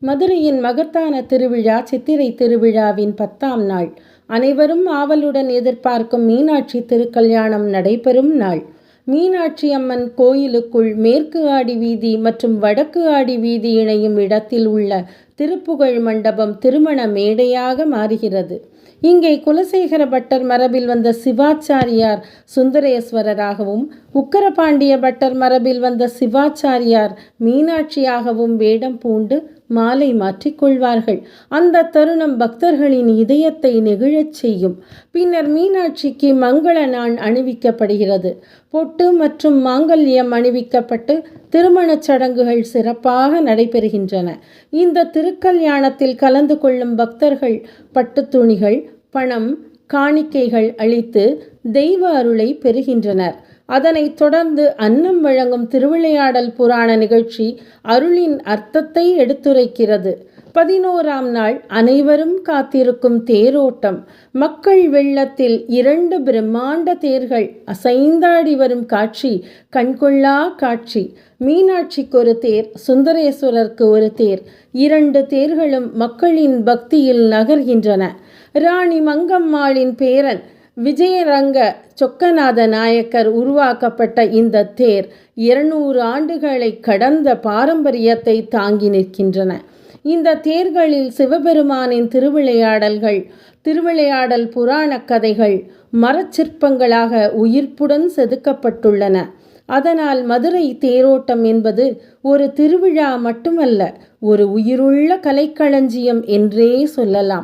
மதுரையின் மகத்தான திருவிழா சித்திரை திருவிழாவின் 10ஆம் நாள். அனைவரும் ஆவலுடன் எதிர்பார்க்கும் மீனாட்சி திருக்கல்யாணம் நடைபெறும் நாள். மீனாட்சி அம்மன் கோயிலுக்குள் மேற்கு ஆடி வீதி மற்றும் வடக்கு ஆடி வீதி இணையும் இடத்தில் உள்ள திருப்புகழ் மண்டபம் திருமண மேடையாக மாறுகிறது. இங்கே குலசேகர பட்டர் மரபில் வந்த சிவாச்சாரியார் சுந்தரேஸ்வரராகவும், உக்கரபாண்டிய பட்டர் மரபில் வந்த சிவாச்சாரியார் மீனாட்சியாகவும் வேடம் பூண்டு மாலை மாற்றிக்கொள்வார்கள். அந்த தருணம் பக்தர்களின் இதயத்தை நெகிழச் செய்யும். பின்னர் மீனாட்சிக்கு மங்கள நாண் அணிவிக்கப்படுகிறது. பொட்டு மற்றும் மாங்கல்யம் அணிவிக்கப்பட்டு திருமணச் சடங்குகள் சிறப்பாக நடைபெறுகின்றன. இந்த திருக்கல்யாணத்தில் கலந்து கொள்ளும் பக்தர்கள் பட்டு துணிகள், பணம், காணிக்கைகள் அளித்து தெய்வ அருளை பெறுகின்றனர். அதனைத் தொடர்ந்து அன்னம் வழங்கும் திருவிளையாடல் புராண நிகழ்ச்சி அருளின் அர்த்தத்தை எடுத்துரைக்கிறது. 11ஆம் நாள் அனைவரும் காத்திருக்கும் தேரோட்டம். மக்கள் வெள்ளத்தில் 2 பிரம்மாண்ட தேர்கள் அசைந்தாடி வரும் காட்சி கண்கொள்ளா காட்சி. மீனாட்சிக்கு ஒரு தேர், சுந்தரேஸ்வரருக்கு ஒரு தேர். 2 தேர்களும் மக்களின் பக்தியில் நகர்கின்றன. ராணி மங்கம்மாளின் பேரன் விஜயரங்க சொக்கநாத நாயக்கர் உருவாக்கப்பட்ட இந்த தேர் 200 ஆண்டுகளை கடந்த பாரம்பரியத்தை தாங்கி நிற்கின்றன. இந்த தேர்களில் சிவபெருமானின் திருவிளையாடல்கள், திருவிளையாடல் புராண கதைகள் மரச்சிற்பங்களாக உயிர்ப்புடன் செதுக்கப்பட்டுள்ளன. அதனால் மதுரை தேரோட்டம் என்பது ஒரு திருவிழா மட்டுமல்ல, ஒரு உயிருள்ள கலைக்களஞ்சியம் என்றே சொல்லலாம்.